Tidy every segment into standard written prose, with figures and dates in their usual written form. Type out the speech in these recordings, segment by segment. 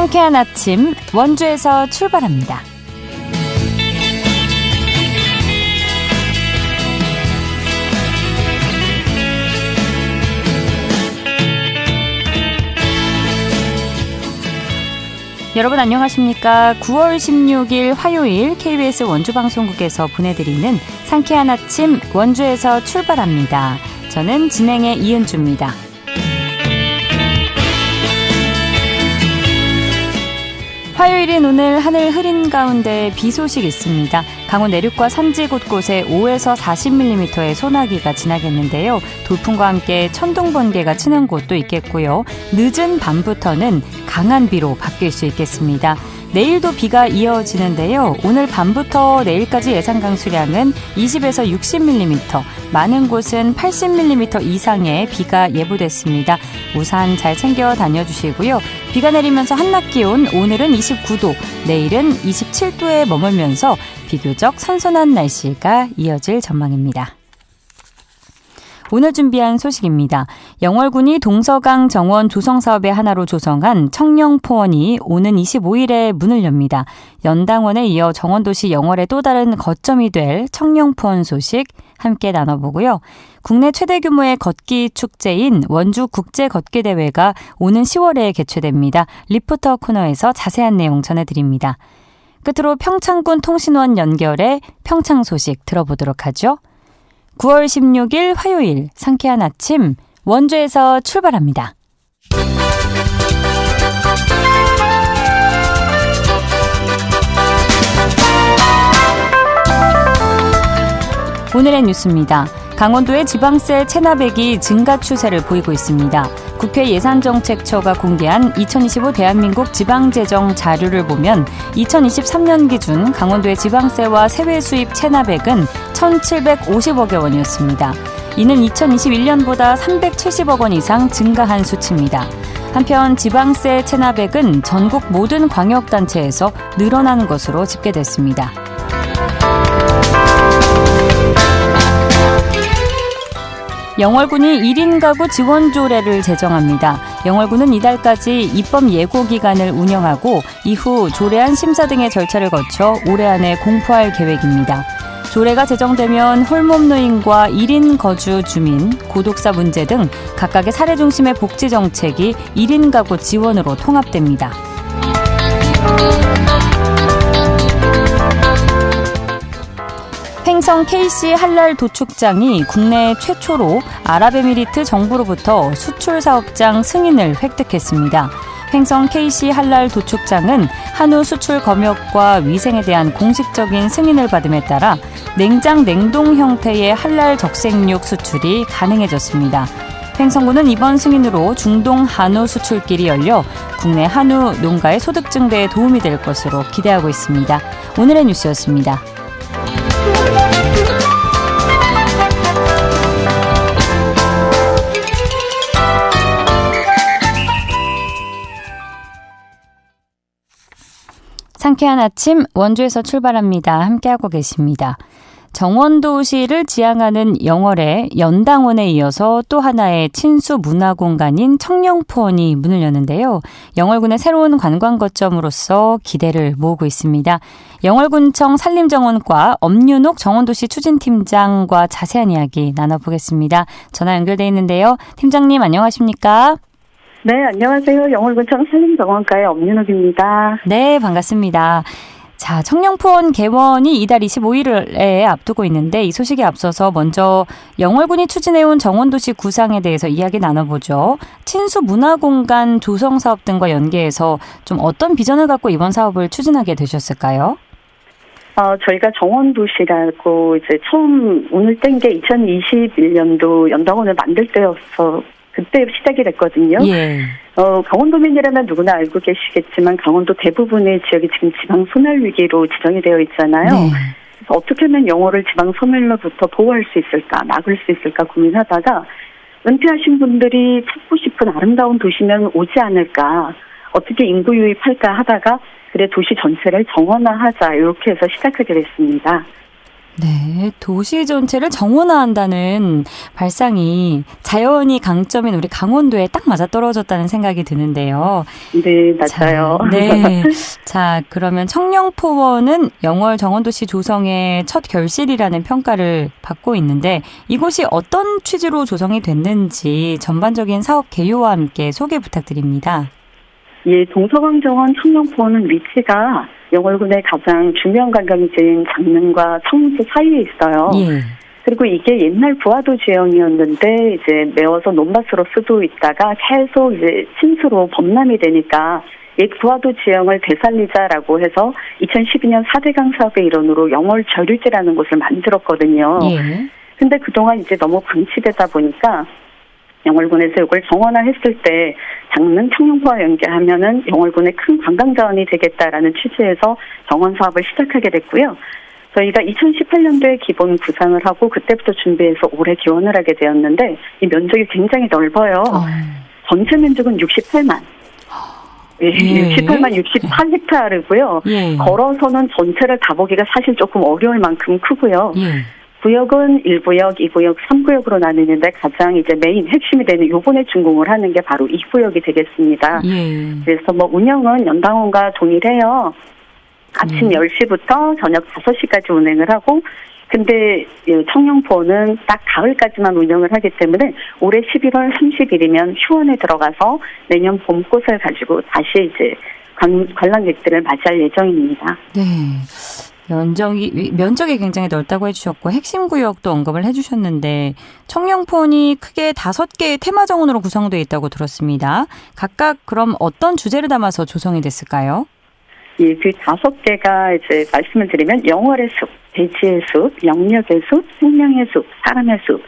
상쾌한 아침 원주에서 출발합니다. 여러분 안녕하십니까? 9월 16일 화요일 KBS 원주방송국에서 보내드리는 상쾌한 아침 원주에서 출발합니다. 저는 진행의 이은주입니다. 화요일인 오늘 하늘 흐린 가운데 비 소식 있습니다. 강원 내륙과 산지 곳곳에 5에서 40mm의 소나기가 지나겠는데요. 돌풍과 함께 천둥 번개가 치는 곳도 있겠고요. 늦은 밤부터는 강한 비로 바뀔 수 있겠습니다. 내일도 비가 이어지는데요. 오늘 밤부터 내일까지 예상 강수량은 20에서 60mm, 많은 곳은 80mm 이상의 비가 예보됐습니다. 우산 잘 챙겨 다녀주시고요. 비가 내리면서 한낮 기온 오늘은 29도, 내일은 27도에 머물면서 비교적 선선한 날씨가 이어질 전망입니다. 오늘 준비한 소식입니다. 영월군이 동서강 정원 조성 사업의 하나로 조성한 청령포원이 오는 25일에 문을 엽니다. 연당원에 이어 정원도시 영월의 또 다른 거점이 될 청령포원 소식 함께 나눠보고요. 국내 최대 규모의 걷기 축제인 원주국제걷기대회가 오는 10월에 개최됩니다. 리포터 코너에서 자세한 내용 전해드립니다. 끝으로 평창군 통신원 연결해 평창 소식 들어보도록 하죠. 9월 16일 화요일 상쾌한 아침 원주에서 출발합니다. 오늘의 뉴스입니다. 강원도의 지방세 체납액이 증가 추세를 보이고 있습니다. 국회 예산정책처가 공개한 2025 대한민국 지방재정 자료를 보면 2023년 기준 강원도의 지방세와 세외 수입 체납액은 1,750억여 원이었습니다. 이는 2021년보다 370억 원 이상 증가한 수치입니다. 한편 지방세 체납액은 전국 모든 광역단체에서 늘어난 것으로 집계됐습니다. 영월군이 1인 가구 지원 조례를 제정합니다. 영월군은 이달까지 입법 예고 기간을 운영하고 이후 조례안 심사 등의 절차를 거쳐 올해 안에 공포할 계획입니다. 조례가 제정되면 홀몸 노인과 1인 거주 주민, 고독사 문제 등 각각의 사례 중심의 복지 정책이 1인 가구 지원으로 통합됩니다. 횡성 KC 할랄 도축장이 국내 최초로 아랍에미리트 정부로부터 수출 사업장 승인을 획득했습니다. 횡성 KC 할랄 도축장은 한우 수출 검역과 위생에 대한 공식적인 승인을 받음에 따라 냉장 냉동 형태의 할랄 적색육 수출이 가능해졌습니다. 횡성군은 이번 승인으로 중동 한우 수출길이 열려 국내 한우 농가의 소득 증대에 도움이 될 것으로 기대하고 있습니다. 오늘의 뉴스였습니다. 상쾌한 아침 원주에서 출발합니다. 함께하고 계십니다. 정원도시를 지향하는 영월의 연당원에 이어서 또 하나의 친수 문화공간인 청령포원이 문을 여는데요. 영월군의 새로운 관광 거점으로서 기대를 모으고 있습니다. 영월군청 산림정원과 엄윤옥 정원도시 추진팀장과 자세한 이야기 나눠보겠습니다. 전화 연결돼 있는데요. 팀장님 안녕하십니까? 네, 안녕하세요. 영월군청 산림정원과의 엄윤옥입니다. 네, 반갑습니다. 자, 청령포원 개원이 이달 25일에 앞두고 있는데 이 소식에 앞서서 먼저 영월군이 추진해온 정원도시 구상에 대해서 이야기 나눠보죠. 친수 문화공간 조성 사업 등과 연계해서 좀 어떤 비전을 갖고 이번 사업을 추진하게 되셨을까요? 저희가 정원도시라고 이제 처음 오늘 뗀 게 2021년도 연당원을 만들 때여서 그때 시작이 됐거든요. 예. 강원도민이라면 누구나 알고 계시겠지만 강원도 대부분의 지역이 지금 지방 소멸 위기로 지정이 되어 있잖아요. 네. 그래서 어떻게 하면 영월을 지방 소멸로부터 보호할 수 있을까, 막을 수 있을까 고민하다가 은퇴하신 분들이 찾고 싶은 아름다운 도시면 오지 않을까, 어떻게 인구 유입할까 하다가 그래 도시 전체를 정원화하자 이렇게 해서 시작하게 됐습니다. 네, 도시 전체를 정원화한다는 발상이 자연이 강점인 우리 강원도에 딱 맞아떨어졌다는 생각이 드는데요. 네, 맞아요. 자, 네. 자, 그러면 청령포원은 영월 정원도시 조성의 첫 결실이라는 평가를 받고 있는데 이곳이 어떤 취지로 조성이 됐는지 전반적인 사업 개요와 함께 소개 부탁드립니다. 예, 동서광정원 청령포원은 위치가 영월군의 가장 중요한 관광지인 장릉과 청운수 사이에 있어요. 예. 그리고 이게 옛날 부화도 지형이었는데 이제 메워서 논밭으로 쓰고 있다가 계속 이제 침수로 범람이 되니까 옛 부화도 지형을 되살리자라고 해서 2012년 4대강 사업의 일원으로 영월 저류지라는 곳을 만들었거든요. 예. 근데 그동안 이제 너무 방치되다 보니까 영월군에서 이걸 정원화했을 때 장릉 청령포와 연계하면은 영월군의 큰 관광 자원이 되겠다라는 취지에서 정원 사업을 시작하게 됐고요. 저희가 2018년도에 기본 구상을 하고 그때부터 준비해서 올해 기원을 하게 되었는데 이 면적이 굉장히 넓어요. 전체 면적은 68만. 예, 68만 68헥타르고요. 예. 걸어서는 전체를 다 보기가 사실 조금 어려울 만큼 크고요. 예. 구역은 1구역, 2구역, 3구역으로 나뉘는데 가장 이제 메인 핵심이 되는 요번에 준공을 하는 게 바로 2구역이 되겠습니다. 예. 그래서 뭐 운영은 연당원과 동일해요. 아침 10시부터 저녁 5시까지 운행을 하고 근데 청령포는 딱 가을까지만 운영을 하기 때문에 올해 11월 30일이면 휴원에 들어가서 내년 봄꽃을 가지고 다시 이제 관람객들을 맞이할 예정입니다. 네. 면적이 굉장히 넓다고 해주셨고 핵심 구역도 언급을 해주셨는데 청령포원이 크게 5개의 테마 정원으로 구성되어 있다고 들었습니다. 각각 그럼 어떤 주제를 담아서 조성이 됐을까요? 예, 그 5개가 이제 말씀을 드리면 영월의 숲, 대지의 숲, 영역의 숲, 생명의 숲, 사람의 숲.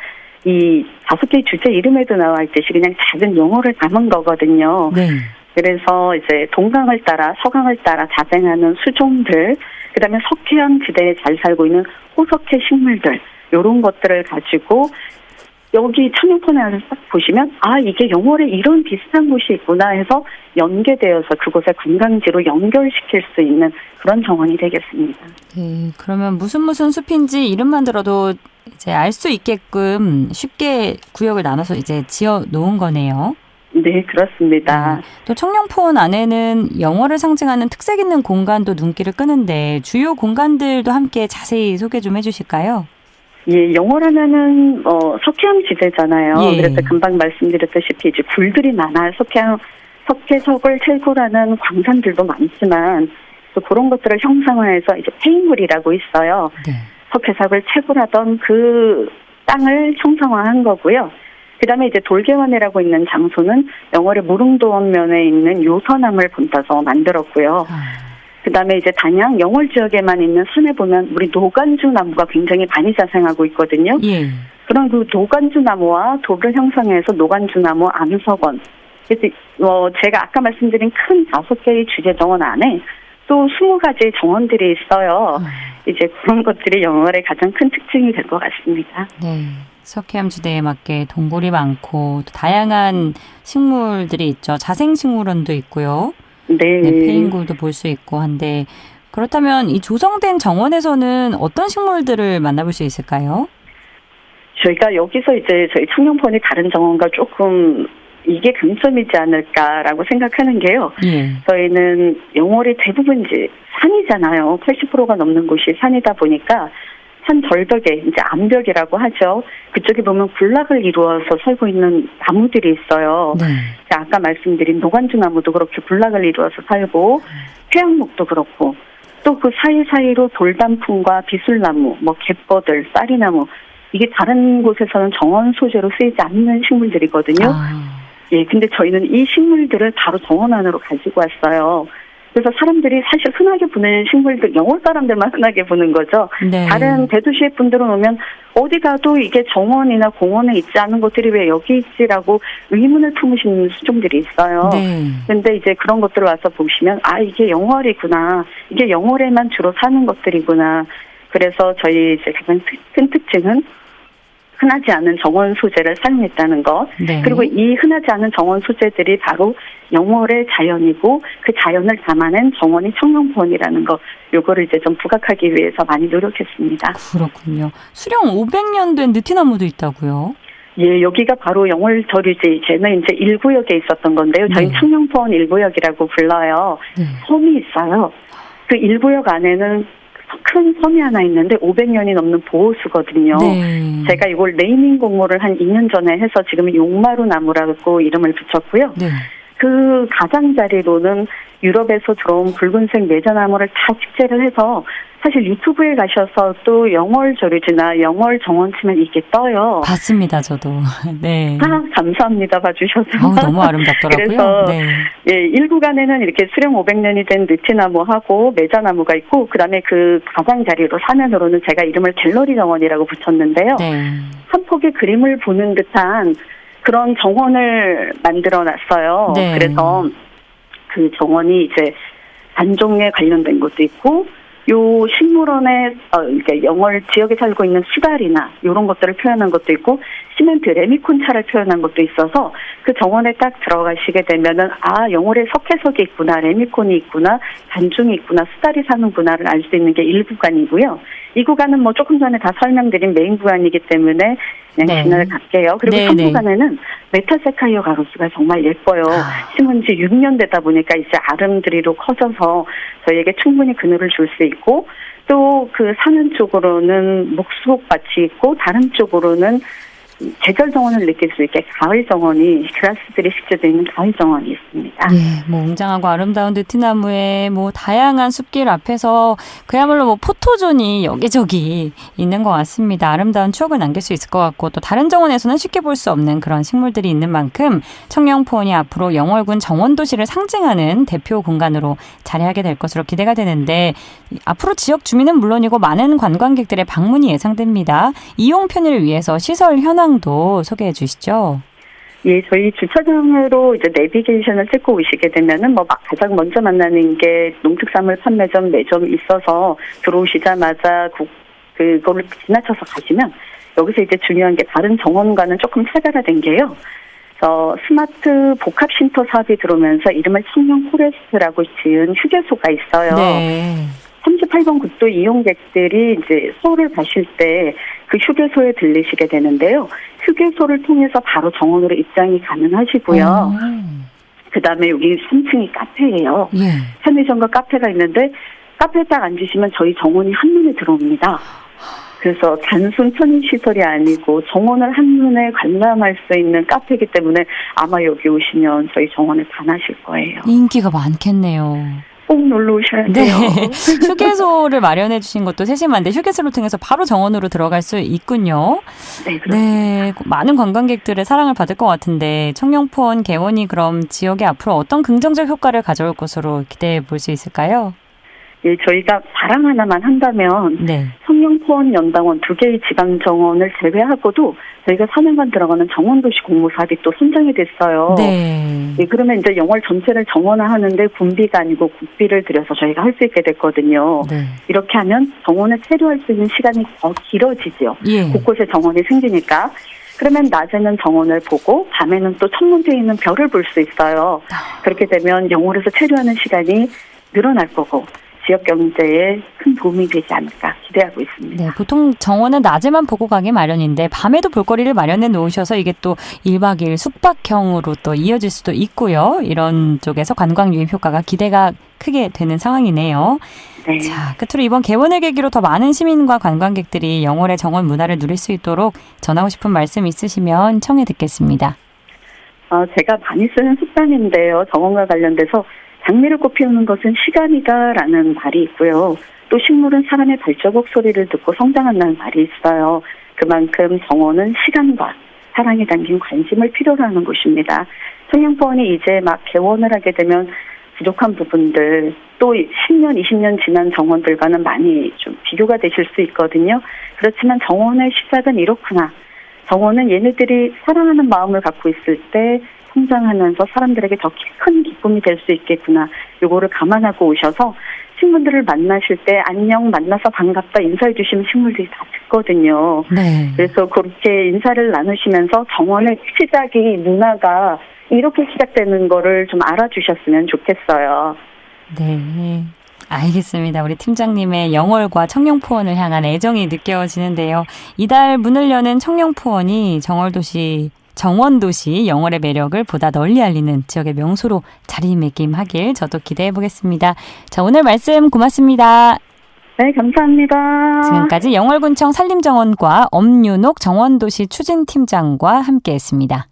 이 5개의 주제 이름에도 나와 있듯이 그냥 작은 용어를 담은 거거든요. 네. 그래서 이제 동강을 따라 서강을 따라 자생하는 수종들, 그다음에 석회암 지대에 잘 살고 있는 호석회 식물들 이런 것들을 가지고 여기 청령포원에 와서 딱 보시면 이게 영월에 이런 비슷한 곳이 있구나 해서 연계되어서 그곳의 관광지로 연결시킬 수 있는 그런 정원이 되겠습니다. 네, 그러면 무슨 숲인지 이름만 들어도 이제 알 수 있게끔 쉽게 구역을 나눠서 이제 지어 놓은 거네요. 네, 그렇습니다. 네. 또 청령포원 안에는 영월을 상징하는 특색 있는 공간도 눈길을 끄는데 주요 공간들도 함께 자세히 소개 좀 해주실까요? 예, 영월하면은 석회암 지대잖아요. 예. 그래서 금방 말씀드렸다시피 이제 굴들이 많아요. 석회석을 채굴하는 광산들도 많지만 또 그런 것들을 형상화해서 이제 페인굴이라고 있어요. 네. 석회석을 채굴하던 그 땅을 형상화한 거고요. 그다음에 이제 돌개원이라고 있는 장소는 영월의 무릉도원면에 있는 요서나무를 본따서 만들었고요. 그다음에 이제 단양 영월 지역에만 있는 산에 보면 우리 노간주 나무가 굉장히 많이 자생하고 있거든요. 예. 그런 그 노간주 나무와 돌을 형성해서 노간주 나무 암석원. 그래서 제가 아까 말씀드린 큰 5개의 주제 정원 안에 또 20가지 정원들이 있어요. 이제 그런 것들이 영월의 가장 큰 특징이 될 것 같습니다. 네. 석회암 지대에 맞게 동굴이 많고 또 다양한 식물들이 있죠. 자생식물원도 있고요. 네. 네, 페인굴도 볼 수 있고 한데 그렇다면 이 조성된 정원에서는 어떤 식물들을 만나볼 수 있을까요? 저희가 여기서 이제 저희 청령포원이 다른 정원과 조금 이게 강점이지 않을까라고 생각하는 게요. 예. 저희는 영월이 대부분 이제 산이잖아요. 80%가 넘는 곳이 산이다 보니까 산 절벽에 이제 암벽이라고 하죠. 그쪽에 보면 군락을 이루어서 살고 있는 나무들이 있어요. 네. 아까 말씀드린 노간주 나무도 그렇게 군락을 이루어서 살고 태양목도 그렇고 또 그 사이사이로 돌단풍과 비술나무, 뭐 갯버들, 쌀이나무 이게 다른 곳에서는 정원 소재로 쓰이지 않는 식물들이거든요. 예, 근데 저희는 이 식물들을 바로 정원 안으로 가지고 왔어요. 그래서 사람들이 사실 흔하게 보는 식물들, 영월 사람들만 흔하게 보는 거죠. 네. 다른 대도시의 분들은 오면 어디 가도 이게 정원이나 공원에 있지 않은 것들이 왜 여기 있지라고 의문을 품으시는 수종들이 있어요. 그런데 이제 그런 것들을 와서 보시면 이게 영월이구나. 이게 영월에만 주로 사는 것들이구나. 그래서 저희 이제 가장 큰 특징은 흔하지 않은 정원 소재를 사용했다는 것. 네. 그리고 이 흔하지 않은 정원 소재들이 바로 영월의 자연이고 그 자연을 담아낸 정원이 청룡포원이라는 것. 요거를 이제 좀 부각하기 위해서 많이 노력했습니다. 그렇군요. 수령 500년 된 느티나무도 있다고요? 예, 여기가 바로 영월저류지. 쟤는 이제 1구역에 있었던 건데요. 저희는 청룡포원 1구역이라고 불러요. 네. 섬이 있어요. 그 1구역 안에는 큰 섬이 하나 있는데 500년이 넘는 보호수거든요. 네. 제가 이걸 네이밍 공모를 한 2년 전에 해서 지금 용마루 나무라고 이름을 붙였고요. 네. 그 가장자리로는 유럽에서 들어온 붉은색 매자나무를 다 식재를 해서 사실 유튜브에 가셔서 또 영월저류지나 영월정원 치면 이게 떠요. 봤습니다, 저도. 네. 감사합니다. 봐주셔서. 너무 아름답더라고요. 그래서 네. 예, 일구간에는 이렇게 수령 500년이 된 느티나무하고 매자나무가 있고 그다음에 그 가장자리로 사면으로는 제가 이름을 갤러리 정원이라고 붙였는데요. 네. 한 폭의 그림을 보는 듯한 그런 정원을 만들어놨어요. 네. 그래서 그 정원이 이제 단종에 관련된 것도 있고 요 식물원에 이렇게 영월 지역에 살고 있는 수달이나 이런 것들을 표현한 것도 있고 시멘트 레미콘차를 표현한 것도 있어서 그 정원에 딱 들어가시게 되면은 영월에 석회석이 있구나, 레미콘이 있구나, 단중이 있구나, 수달이 사는구나를 알 수 있는 게 1구간이고요. 이 구간은 뭐 조금 전에 다 설명드린 메인 구간이기 때문에 그냥 지나갈게요. 그리고 3구간에는 메타세카이어 가로수가 정말 예뻐요. 심은 지 6년 되다 보니까 이제 아름드리로 커져서 저희에게 충분히 그늘을 줄 수 있고 또 그 사는 쪽으로는 목수옥밭이 있고 다른 쪽으로는 계절 정원을 느낄 수 있게 가을 정원이 그라스들이 식재되어 있는 가을 정원이 있습니다. 예, 웅장하고 아름다운 느티나무에 다양한 숲길 앞에서 그야말로 포토존이 여기저기 있는 것 같습니다. 아름다운 추억을 남길 수 있을 것 같고 또 다른 정원에서는 쉽게 볼 수 없는 그런 식물들이 있는 만큼 청룡포원이 앞으로 영월군 정원도시를 상징하는 대표 공간으로 자리하게 될 것으로 기대가 되는데 앞으로 지역 주민은 물론이고 많은 관광객들의 방문이 예상됩니다. 이용 편의를 위해서 시설 현황도 소개해 주시죠. 예, 저희 주차장으로 이제 내비게이션을 찍고 오시게 되면은 가장 먼저 만나는 게 농특산물 판매점 매점이 있어서 들어오시자마자 그거를 지나쳐서 가시면 여기서 이제 중요한 게 다른 정원과는 조금 차별화된 게요. 스마트 복합 쉼터 사업이 들어오면서 이름을 청룡 포레스트라고 지은 휴게소가 있어요. 네. 38번 국도 이용객들이 이제 서울을 가실 때 그 휴게소에 들리시게 되는데요. 휴게소를 통해서 바로 정원으로 입장이 가능하시고요. 그다음에 여기 3층이 카페예요. 예. 편의점과 카페가 있는데 카페에 딱 앉으시면 저희 정원이 한눈에 들어옵니다. 그래서 단순 편의시설이 아니고 정원을 한눈에 관람할 수 있는 카페이기 때문에 아마 여기 오시면 저희 정원에 반하실 거예요. 인기가 많겠네요. 꼭 놀러 오셔야 돼요. 네. 휴게소를 마련해 주신 것도 세심한데 휴게소를 통해서 바로 정원으로 들어갈 수 있군요. 네, 그렇습니다. 네, 많은 관광객들의 사랑을 받을 것 같은데 청룡포원 개원이 그럼 지역에 앞으로 어떤 긍정적 효과를 가져올 것으로 기대해 볼 수 있을까요? 예, 저희가 자랑 하나만 한다면 네. 청룡포원 연당원 2개의 지방정원을 제외하고도 저희가 4년간 들어가는 정원도시 공모사업이 또 선정이 됐어요. 네. 예, 그러면 이제 영월 전체를 정원화하는데 군비가 아니고 국비를 들여서 저희가 할 수 있게 됐거든요. 네. 이렇게 하면 정원을 체류할 수 있는 시간이 더 길어지죠. 예. 곳곳에 정원이 생기니까. 그러면 낮에는 정원을 보고 밤에는 또 천문대에 있는 별을 볼 수 있어요. 그렇게 되면 영월에서 체류하는 시간이 늘어날 거고 지역 경제에 큰 도움이 되지 않을까 기대하고 있습니다. 네, 보통 정원은 낮에만 보고 가기 마련인데 밤에도 볼거리를 마련해 놓으셔서 이게 또 1박 2일 숙박형으로 또 이어질 수도 있고요. 이런 쪽에서 관광 유입 효과가 기대가 크게 되는 상황이네요. 네. 자, 끝으로 이번 개원을 계기로 더 많은 시민과 관광객들이 영월의 정원 문화를 누릴 수 있도록 전하고 싶은 말씀 있으시면 청해 듣겠습니다. 제가 많이 쓰는 습관인데요. 정원과 관련돼서 장미를 꽃피우는 것은 시간이다라는 말이 있고요. 또 식물은 사람의 발자국 소리를 듣고 성장한다는 말이 있어요. 그만큼 정원은 시간과 사랑이 담긴 관심을 필요로 하는 곳입니다. 청룡포원이 이제 막 개원을 하게 되면 부족한 부분들 또 10년, 20년 지난 정원들과는 많이 좀 비교가 되실 수 있거든요. 그렇지만 정원의 시작은 이렇구나. 정원은 얘네들이 사랑하는 마음을 갖고 있을 때 성장하면서 사람들에게 더 큰 기쁨이 될 수 있겠구나. 요거를 감안하고 오셔서 친구들을 만나실 때 안녕, 만나서 반갑다 인사해 주시면 친구들이 다 듣거든요. 네. 그래서 그렇게 인사를 나누시면서 정원의 시작이 문화가 이렇게 시작되는 거를 좀 알아주셨으면 좋겠어요. 네. 알겠습니다. 우리 팀장님의 영월과 청룡포원을 향한 애정이 느껴지는데요. 이달 문을 여는 청룡포원이 정원도시 영월의 매력을 보다 널리 알리는 지역의 명소로 자리매김하길 저도 기대해 보겠습니다. 자, 오늘 말씀 고맙습니다. 네, 감사합니다. 지금까지 영월군청 산림정원과 엄윤옥 정원도시 추진팀장과 함께했습니다.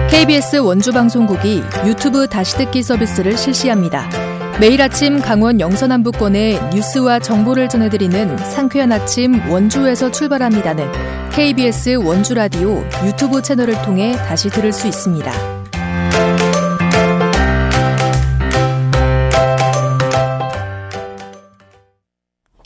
KBS 원주방송국이 유튜브 다시 듣기 서비스를 실시합니다. 매일 아침 강원 영서남부권의 뉴스와 정보를 전해드리는 상쾌한 아침 원주에서 출발합니다는 KBS 원주라디오 유튜브 채널을 통해 다시 들을 수 있습니다.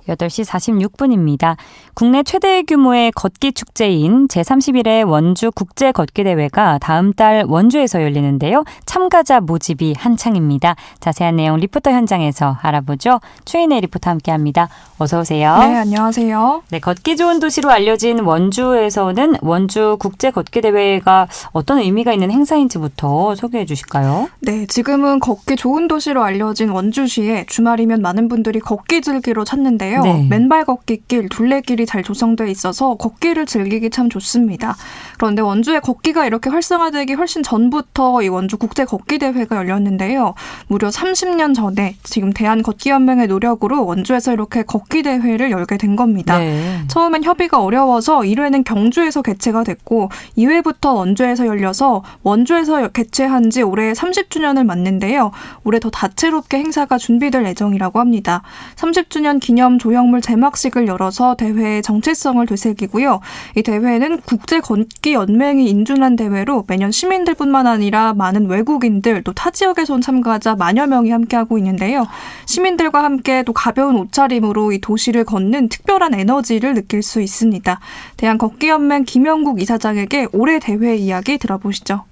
8시 46분입니다. 국내 최대 규모의 걷기 축제인 제31회 원주 국제걷기대회가 다음 달 원주에서 열리는데요. 참가자 모집이 한창입니다. 자세한 내용 리포터 현장에서 알아보죠. 추인혜 리포터 함께합니다. 어서 오세요. 네, 안녕하세요. 네, 걷기 좋은 도시로 알려진 원주에서는 원주 국제걷기대회가 어떤 의미가 있는 행사인지부터 소개해 주실까요? 네, 지금은 걷기 좋은 도시로 알려진 원주시에 주말이면 많은 분들이 걷기 즐기러 찾는데요. 네. 맨발 걷기길, 둘레길이 잘 조성되어 있어서 걷기를 즐기기 참 좋습니다. 그런데 원주의 걷기가 이렇게 활성화되기 훨씬 전부터 이 원주 국제걷기대회가 열렸는데요. 무려 30년 전에 지금 대한걷기연맹의 노력으로 원주에서 이렇게 걷기대회를 열게 된 겁니다. 네. 처음엔 협의가 어려워서 1회는 경주에서 개최가 됐고 2회부터 원주에서 열려서 원주에서 개최한 지 올해 30주년을 맞는데요. 올해 더 다채롭게 행사가 준비될 예정이라고 합니다. 30주년 기념 조형물 제막식을 열어서 대회의 정체성을 되새기고요. 이 대회는 국제걷기연맹이 인준한 대회로 매년 시민들뿐만 아니라 많은 외국인들 또 타 지역에서 온 참가자 만여 명이 함께하고 있는데요. 시민들과 함께 또 가벼운 옷차림으로 이 도시를 걷는 특별한 에너지를 느낄 수 있습니다. 대한걷기연맹 김영국 이사장에게 올해 대회 이야기 들어보시죠.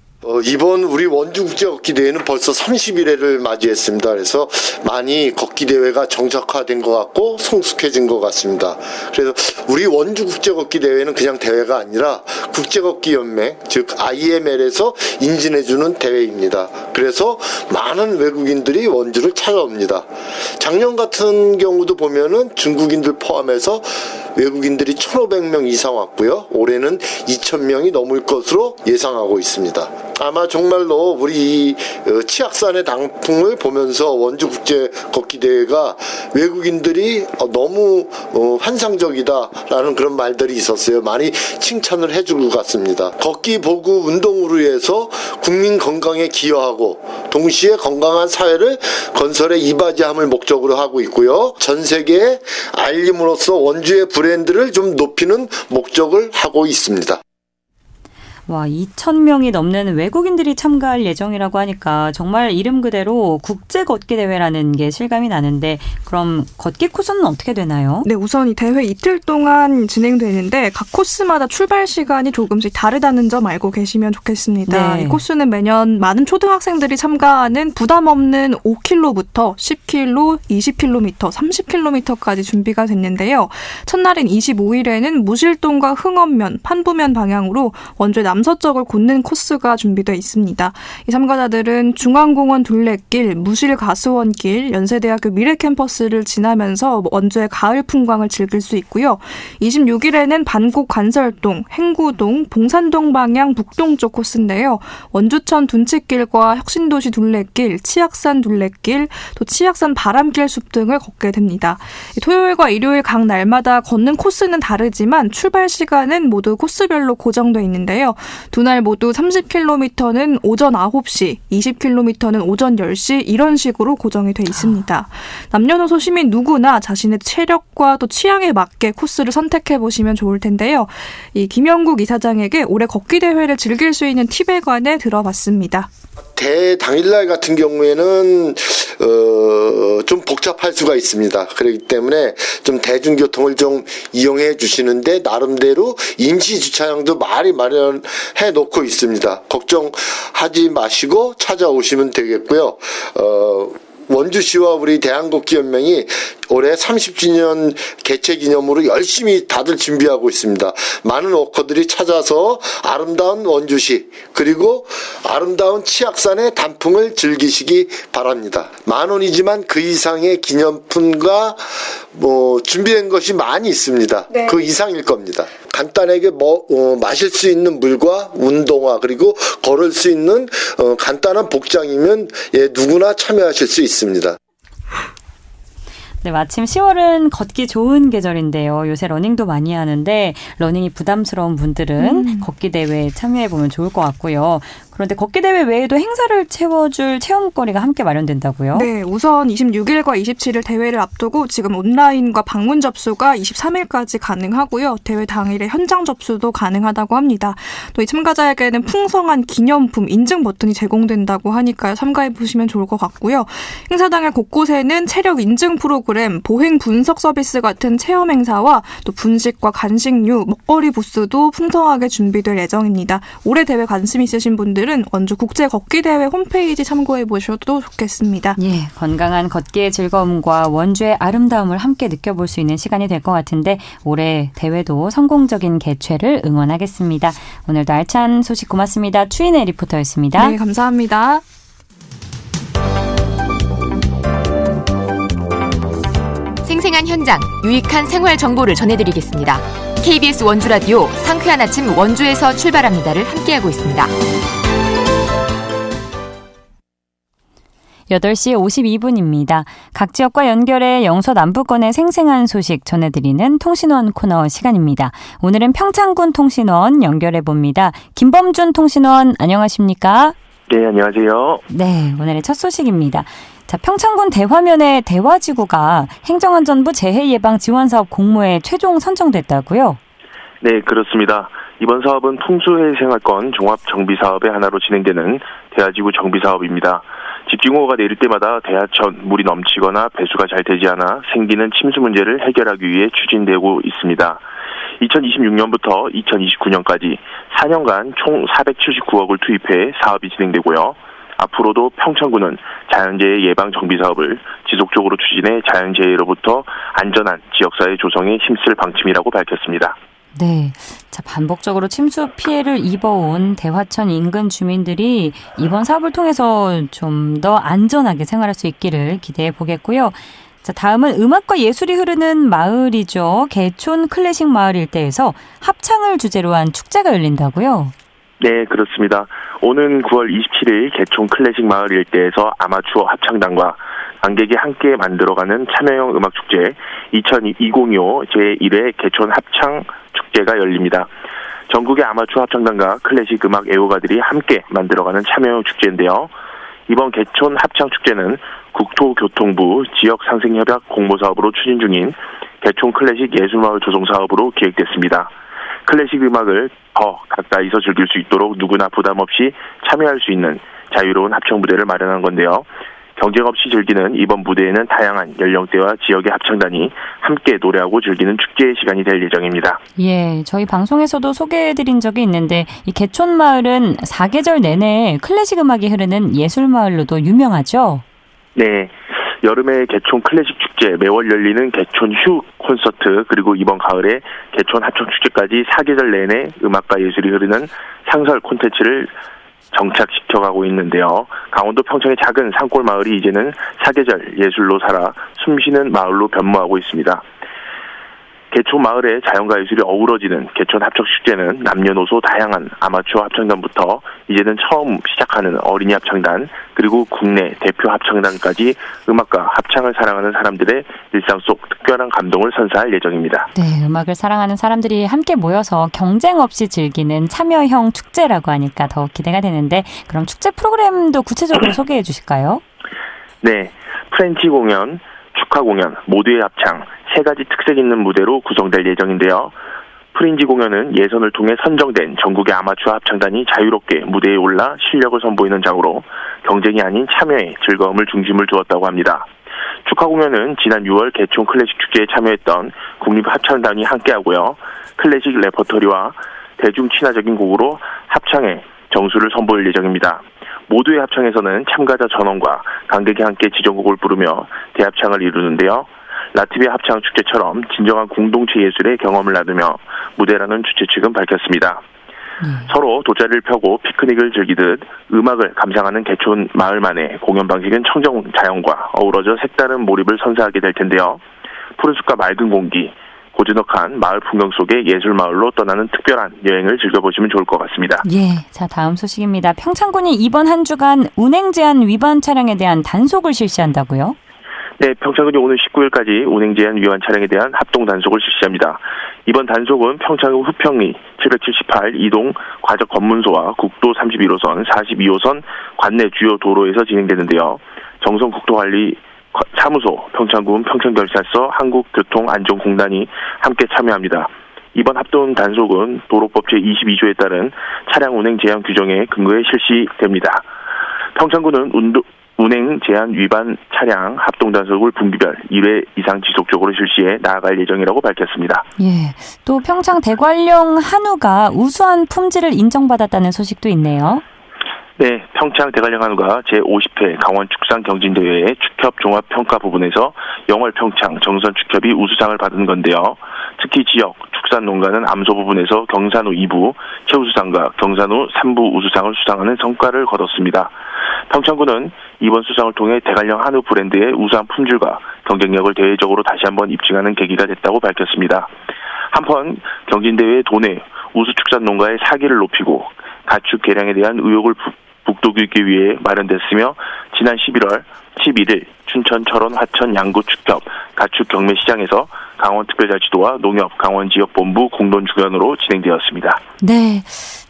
이번 우리 원주국제걷기대회는 벌써 31회를 맞이했습니다. 그래서 많이 걷기대회가 정착화된 것 같고 성숙해진 것 같습니다. 그래서 우리 원주국제걷기대회는 그냥 대회가 아니라 국제걷기연맹, 즉 IML에서 인증해주는 대회입니다. 그래서 많은 외국인들이 원주를 찾아옵니다. 작년 같은 경우도 보면은 중국인들 포함해서 외국인들이 1,500명 이상 왔고요. 올해는 2,000명이 넘을 것으로 예상하고 있습니다. 아마 정말로 우리 치악산의 단풍을 보면서 원주국제걷기대회가 외국인들이 너무 환상적이다라는 그런 말들이 있었어요. 많이 칭찬을 해줄 것 같습니다. 걷기 보구 운동으로 해서 국민 건강에 기여하고 동시에 건강한 사회를 건설에 이바지함을 목적으로 하고 있고요. 전 세계에 알림으로써 원주의 브랜드를 좀 높이는 목적을 하고 있습니다. 와, 2,000명이 넘는 외국인들이 참가할 예정이라고 하니까 정말 이름 그대로 국제걷기대회라는 게 실감이 나는데 그럼 걷기 코스는 어떻게 되나요? 네, 우선 이 대회 이틀 동안 진행되는데 각 코스마다 출발 시간이 조금씩 다르다는 점 알고 계시면 좋겠습니다. 네. 이 코스는 매년 많은 초등학생들이 참가하는 부담 없는 5km부터 10km, 20km, 30km까지 준비가 됐는데요. 첫날인 25일에는 무실동과 흥원면, 판부면 방향으로 원주의 남서쪽을 걷는 코스가 준비되어 있습니다. 이 참가자들은 중앙공원 둘레길, 무실가수원길, 연세대학교 미래캠퍼스를 지나면서 원주의 가을 풍광을 즐길 수 있고요. 26일에는 반곡 관설동, 행구동, 봉산동 방향 북동쪽 코스인데요. 원주천 둔치길과 혁신도시 둘레길, 치악산 둘레길, 또 치악산 바람길 숲 등을 걷게 됩니다. 토요일과 일요일 각 날마다 걷는 코스는 다르지만 출발 시간은 모두 코스별로 고정되어 있는데요. 두 날 모두 30km는 오전 9시, 20km는 오전 10시 이런 식으로 고정이 돼 있습니다. 남녀노소 시민 누구나 자신의 체력과 또 취향에 맞게 코스를 선택해 보시면 좋을 텐데요. 이 김영국 이사장에게 올해 걷기 대회를 즐길 수 있는 팁에 관해 들어봤습니다. 대당일날 같은 경우에는 좀 복잡할 수가 있습니다. 그렇기 때문에 좀 대중교통을 좀 이용해 주시는데 나름대로 임시 주차장도 많이 마련해 놓고 있습니다. 걱정하지 마시고 찾아오시면 되겠고요. 원주시와 우리 대한걷기연맹이 올해 30주년 개최 기념으로 열심히 다들 준비하고 있습니다. 많은 워커들이 찾아서 아름다운 원주시 그리고 아름다운 치악산의 단풍을 즐기시기 바랍니다. 10,000원이지만 그 이상의 기념품과 준비된 것이 많이 있습니다. 네. 그 이상일 겁니다. 간단하게 마실 수 있는 물과 운동화 그리고 걸을 수 있는 간단한 복장이면 누구나 참여하실 수 있습니다. 네, 마침 10월은 걷기 좋은 계절인데요. 요새 러닝도 많이 하는데 러닝이 부담스러운 분들은 걷기 대회에 참여해보면 좋을 것 같고요. 그런데 걷기 대회 외에도 행사를 채워줄 체험거리가 함께 마련된다고요? 네, 우선 26일과 27일 대회를 앞두고 지금 온라인과 방문 접수가 23일까지 가능하고요. 대회 당일에 현장 접수도 가능하다고 합니다. 또 이 참가자에게는 풍성한 기념품, 인증 버튼이 제공된다고 하니까요. 참가해보시면 좋을 것 같고요. 행사 당일 곳곳에는 체력 인증 프로그램, 보행 분석 서비스 같은 체험 행사와 또 분식과 간식류, 먹거리 부스도 풍성하게 준비될 예정입니다. 올해 대회 관심 있으신 분들은 원주 국제 걷기 대회 홈페이지 참고해 보셔도 좋겠습니다. 예, 건강한 걷기의 즐거움과 원주의 아름다움을 함께 느껴볼 수 있는 시간이 될 것 같은데 올해 대회도 성공적인 개최를 응원하겠습니다. 오늘도 알찬 소식 고맙습니다. 추인혜 리포터였습니다. 네, 감사합니다. 생생한 현장, 유익한 생활 정보를 전해드리겠습니다. KBS 원주라디오 상쾌한 아침 원주에서 출발합니다를 함께하고 있습니다. 8시 52분입니다. 각 지역과 연결해 영서 남부권의 생생한 소식 전해드리는 통신원 코너 시간입니다. 오늘은 평창군 통신원 연결해봅니다. 김범준 통신원 안녕하십니까? 네, 안녕하세요. 네, 오늘의 첫 소식입니다. 자, 평창군 대화면의 대화지구가 행정안전부 재해예방지원사업 공모에 최종 선정됐다고요? 네, 그렇습니다. 이번 사업은 풍수해생활권 종합정비사업의 하나로 진행되는 대하지구 정비사업입니다. 집중호우가 내릴 때마다 대하천 물이 넘치거나 배수가 잘 되지 않아 생기는 침수 문제를 해결하기 위해 추진되고 있습니다. 2026년부터 2029년까지 4년간 총 479억을 투입해 사업이 진행되고요. 앞으로도 평창군은 자연재해 예방 정비 사업을 지속적으로 추진해 자연재해로부터 안전한 지역사회 조성에 힘쓸 방침이라고 밝혔습니다. 네, 자 반복적으로 침수 피해를 입어온 대화천 인근 주민들이 이번 사업을 통해서 좀 더 안전하게 생활할 수 있기를 기대해 보겠고요. 자, 다음은 음악과 예술이 흐르는 마을이죠. 개촌 클래식 마을 일대에서 합창을 주제로 한 축제가 열린다고요? 네, 그렇습니다. 오는 9월 27일 개촌 클래식 마을 일대에서 아마추어 합창단과 관객이 함께 만들어가는 참여형 음악축제 2025 제1회 개촌 합창 축제가 열립니다. 전국의 아마추어 합창단과 클래식 음악 애호가들이 함께 만들어가는 참여형 축제인데요. 이번 개촌 합창 축제는 국토교통부 지역상생협약 공모사업으로 추진 중인 개촌 클래식 예술마을 조성사업으로 기획됐습니다. 클래식 음악을 더 가까이서 즐길 수 있도록 누구나 부담 없이 참여할 수 있는 자유로운 합창 무대를 마련한 건데요. 경쟁 없이 즐기는 이번 무대에는 다양한 연령대와 지역의 합창단이 함께 노래하고 즐기는 축제의 시간이 될 예정입니다. 예, 저희 방송에서도 소개해드린 적이 있는데 이 개촌마을은 사계절 내내 클래식 음악이 흐르는 예술마을로도 유명하죠? 네. 여름에 개촌 클래식 축제, 매월 열리는 개촌 휴 콘서트, 그리고 이번 가을에 개촌 합창 축제까지 사계절 내내 음악과 예술이 흐르는 상설 콘텐츠를 정착시켜가고 있는데요. 강원도 평창의 작은 산골 마을이 이제는 사계절 예술로 살아 숨쉬는 마을로 변모하고 있습니다. 개촌 마을의 자연과 예술이 어우러지는 개촌 합창 축제는 남녀노소 다양한 아마추어 합창단부터 이제는 처음 시작하는 어린이 합창단, 그리고 국내 대표 합창단까지 음악과 합창을 사랑하는 사람들의 일상 속 특별한 감동을 선사할 예정입니다. 네, 음악을 사랑하는 사람들이 함께 모여서 경쟁 없이 즐기는 참여형 축제라고 하니까 더 기대가 되는데, 그럼 축제 프로그램도 구체적으로 소개해 주실까요? 네, 프렌치 공연, 축하 공연, 모두의 합창, 세 가지 특색 있는 무대로 구성될 예정인데요. 프린지 공연은 예선을 통해 선정된 전국의 아마추어 합창단이 자유롭게 무대에 올라 실력을 선보이는 장으로 경쟁이 아닌 참여에 즐거움을 중심을 두었다고 합니다. 축하 공연은 지난 6월 개총 클래식 축제에 참여했던 국립합창단이 함께하고요. 클래식 레퍼토리와 대중 친화적인 곡으로 합창의 정수를 선보일 예정입니다. 모두의 합창에서는 참가자 전원과 관객이 함께 지정곡을 부르며 대합창을 이루는데요. 라트비아 합창 축제처럼 진정한 공동체 예술의 경험을 나누며 무대라는 주최 측은 밝혔습니다. 서로 돗자리를 펴고 피크닉을 즐기듯 음악을 감상하는 개촌 마을만의 공연 방식은 청정 자연과 어우러져 색다른 몰입을 선사하게 될 텐데요. 푸른 숲과 맑은 공기, 고즈넉한 마을 풍경 속의 예술 마을로 떠나는 특별한 여행을 즐겨보시면 좋을 것 같습니다. 예, 자 다음 소식입니다. 평창군이 이번 한 주간 운행 제한 위반 차량에 대한 단속을 실시한다고요? 네, 평창군이 오는 19일까지 운행 제한 위반 차량에 대한 합동 단속을 실시합니다. 이번 단속은 평창구 후평리 778 이동 과적 검문소와 국도 31호선, 42호선 관내 주요 도로에서 진행되는데요. 정성국토관리 사무소, 평창군 평창경찰서, 한국교통안전공단이 함께 참여합니다. 이번 합동 단속은 도로법 제22조에 따른 차량 운행 제한 규정에 근거해 실시됩니다. 평창군은 운행 제한 위반 차량 합동 단속을 분기별 1회 이상 지속적으로 실시해 나아갈 예정이라고 밝혔습니다. 예, 또 평창 대관령 한우가 우수한 품질을 인정받았다는 소식도 있네요. 네, 평창 대관령 한우가 제50회 강원 축산 경진대회의 축협 종합평가 부분에서 영월 평창 정선 축협이 우수상을 받은 건데요. 특히 지역 축산 농가는 암소 부분에서 경산우 2부 최우수상과 경산우 3부 우수상을 수상하는 성과를 거뒀습니다. 평창군은 이번 수상을 통해 대관령 한우 브랜드의 우수한 품질과 경쟁력을 대외적으로 다시 한번 입증하는 계기가 됐다고 밝혔습니다. 한편 경진대회 도내 우수축산 농가의 사기를 높이고 가축 개량에 대한 의혹을 북돋우기 위해 마련됐으며 지난 11일 춘천, 철원, 화천, 양구 축협 가축 경매 시장에서 강원특별자치도와 농협 강원지역본부 공동 주관으로 진행되었습니다. 네.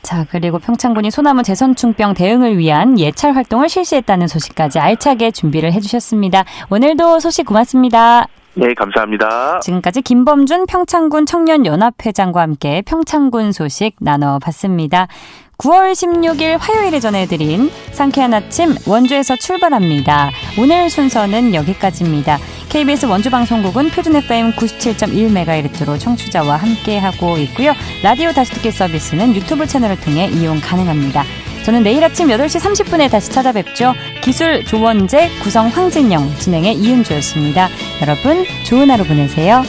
자, 그리고 평창군이 소나무 재선충병 대응을 위한 예찰 활동을 실시했다는 소식까지 알차게 준비를 해주셨습니다. 오늘도 소식 고맙습니다. 네, 감사합니다. 지금까지 김범준 평창군 청년연합회장과 함께 평창군 소식 나눠봤습니다. 9월 16일 화요일에 전해드린 상쾌한 아침 원주에서 출발합니다. 오늘 순서는 여기까지입니다. KBS 원주방송국은 표준 FM 97.1MHz로 청취자와 함께하고 있고요. 라디오 다시 듣기 서비스는 유튜브 채널을 통해 이용 가능합니다. 저는 내일 아침 8시 30분에 다시 찾아뵙죠. 기술 조원재, 구성 황진영, 진행의 이은주였습니다. 여러분 좋은 하루 보내세요.